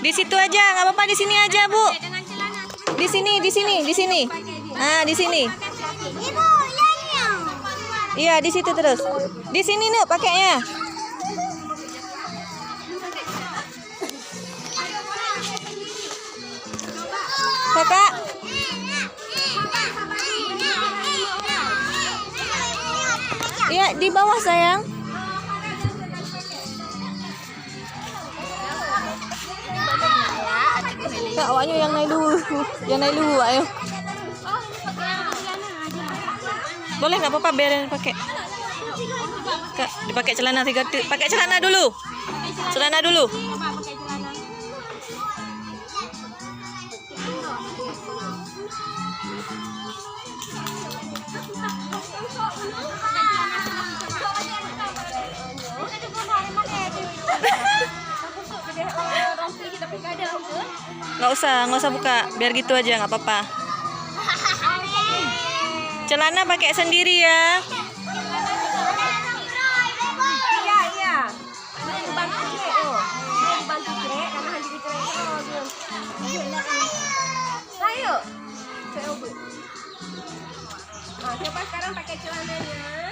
Di situ aja, nggak apa-apa, di sini aja, Bu. Di sini. Nah, di sini. Ibu, Iya, di situ terus. Di sini nih pakainya. Kakak. Iya, di bawah sayang. Kak, awaknya yang naik dulu. Yang naik dulu, ayo. Boleh nggak apa-apa, biarin pakai. Kak, dipakai celana pakai celana dulu. Celana dulu. Nggak usah buka. Biar gitu aja, nggak apa-apa. Celana pakai sendiri ya. Iya. Bantu Cek. Bantu Cek karena handi dicerai. Ayo. Coba sekarang pakai celananya.